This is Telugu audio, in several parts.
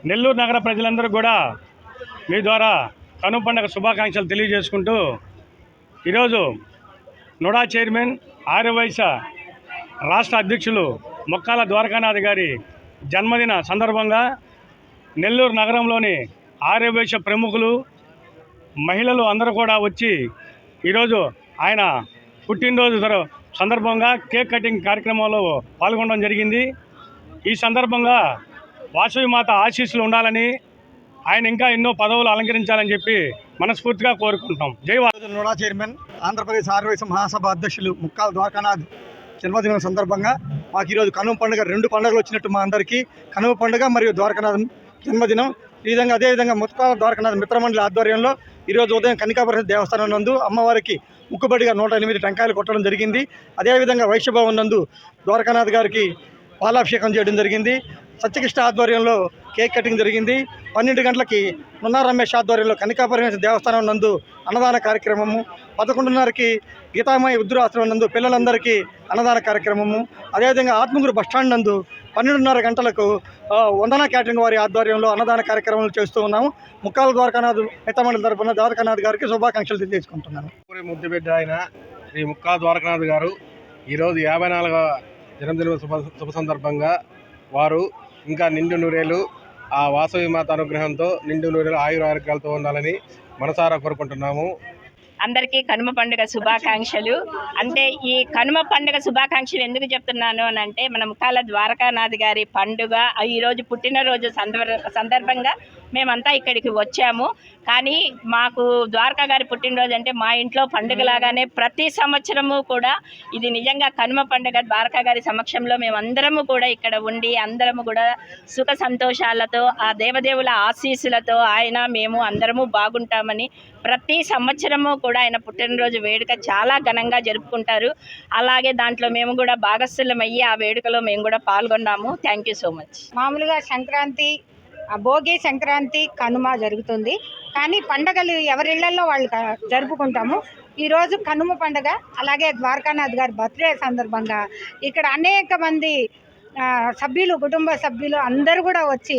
నెల్లూరు నగర ప్రజలందరూ కూడా మీ ద్వారా కనుమ పండుగ శుభాకాంక్షలు తెలియజేసుకుంటూ ఈరోజు నుడా చైర్మన్ ఆర్యవైశ్య రాష్ట్ర అధ్యక్షులు మొక్కాల ద్వారకానాథ్ గారి జన్మదిన సందర్భంగా నెల్లూరు నగరంలోని ఆర్యవైశ్య ప్రముఖులు, మహిళలు అందరూ కూడా వచ్చి ఈరోజు ఆయన పుట్టినరోజు సందర్భంగా కేక్ కటింగ్ కార్యక్రమంలో పాల్గొనడం జరిగింది. ఈ సందర్భంగా వాసవి మాత ఆశీస్సులు ఉండాలని, ఆయన ఇంకా ఎన్నో పదవులు అలంకరించాలని చెప్పి మనస్ఫూర్తిగా కోరుకుంటాం. జై నోడా చైర్మన్, ఆంధ్రప్రదేశ్ ఆర్యవైశ్య మహాసభ అధ్యక్షులు ముక్కాల ద్వారకానాథ్ జన్మదినం సందర్భంగా మాకు ఈరోజు కనుమ పండుగ, 2 పండుగలు వచ్చినట్టు మా అందరికీ. కనుమ పండుగ మరియు ద్వారకానాథ్ జన్మదినం. ఈ విధంగా అదేవిధంగా ముక్కాల ద్వారకానాథ్ మిత్రమండలి ఆధ్వర్యంలో ఈరోజు ఉదయం కన్నికాపురం దేవస్థానం నందు అమ్మవారికి ముక్కుబడిగా 108 టెంకాయలు కొట్టడం జరిగింది. అదేవిధంగా వైశ్యభవన్ నందు ద్వారకానాథ్ గారికి పాలాభిషేకం చేయడం జరిగింది. సత్యకృష్ణ ఆధ్వర్యంలో కేక్ కటింగ్ జరిగింది. 12 గంటలకి నున్నా రమేష్ ఆధ్వర్యంలో కన్నికాపురం దేవస్థానం నందు అన్నదాన కార్యక్రమము, 11:30కి గీతామయ వృద్ధురాశ్రమం నందు పిల్లలందరికీ అన్నదాన కార్యక్రమము, అదేవిధంగా ఆత్మగురు బస్టాండ్ నందు 12:30 గంటలకు వందన క్యాటరింగ్ వారి ఆధ్వర్యంలో అన్నదాన కార్యక్రమాలు చేస్తూ ఉన్నాము. ముక్కాల ద్వారకానాథ్ మిత్రమండలి తరపున ద్వారకానాథ్ గారికి శుభాకాంక్షలు తెలియజేసుకుంటున్నాను. ముద్దుబిడ్డ ఆయన శ్రీ ముక్కాల ద్వారకానాథ్ గారు ఈరోజు 54వ జన్మదిన శుభ సందర్భంగా వారు ఇంకా నిండు నూరేళ్ళు ఆ వాసవి మాత అనుగ్రహంతో నిండు నూరేళ్ళు ఆయుర ఆరోగ్యాలతో ఉండాలని మనసారా కోరుకుంటున్నాము. అందరికీ కనుమ పండుగ శుభాకాంక్షలు. అంటే ఈ కనుమ పండుగ శుభాకాంక్షలు ఎందుకు చెప్తున్నాను అని అంటే, మన ముక్కాల ద్వారకానాథ్ గారి పండుగ ఈరోజు పుట్టినరోజు సందర్భంగా మేమంతా ఇక్కడికి వచ్చాము. కానీ మాకు ద్వారకా గారి పుట్టినరోజు అంటే మా ఇంట్లో పండుగలాగానే ప్రతి సంవత్సరము కూడా ఇది నిజంగా కనుమ పండుగ. ద్వారకా గారి సమక్షంలో మేమందరము కూడా ఇక్కడ ఉండి అందరము కూడా సుఖ సంతోషాలతో ఆ దేవదేవుల ఆశీస్సులతో మేము అందరము బాగుంటామని ప్రతి సంవత్సరము కూడా ఆయన పుట్టినరోజు వేడుక చాలా ఘనంగా జరుపుకుంటారు. అలాగే దాంట్లో మేము కూడా భాగస్థులమయ్యి ఆ వేడుకలో మేము కూడా పాల్గొన్నాము. Thank you so much. మామూలుగా సంక్రాంతి, భోగి, సంక్రాంతి, కనుమ జరుగుతుంది. కానీ పండగలు ఎవరిళ్లలో వాళ్ళు జరుపుకుంటాము. ఈరోజు కనుమ పండుగ, అలాగే ద్వారకానాథ్ గారి బర్త్డే సందర్భంగా ఇక్కడ అనేక మంది సభ్యులు, కుటుంబ సభ్యులు అందరూ కూడా వచ్చి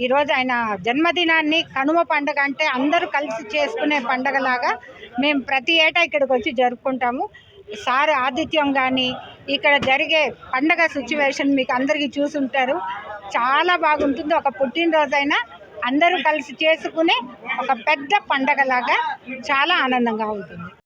ఈరోజు ఆయన జన్మదినాన్ని, కనుమ పండుగ అంటే అందరూ కలిసి చేసుకునే పండగలాగా మేము ప్రతి ఏటా ఇక్కడికి వచ్చి జరుపుకుంటాము. సార్ ఆతిథ్యం కానీ ఇక్కడ జరిగే పండగ సిచ్యువేషన్ మీకు అందరికీ చూసుంటారు. చాలా బాగుంటుంది. ఒక పుట్టినరోజైనా అందరూ కలిసి చేసుకునే ఒక పెద్ద పండగలాగా చాలా ఆనందంగా ఉంటుంది.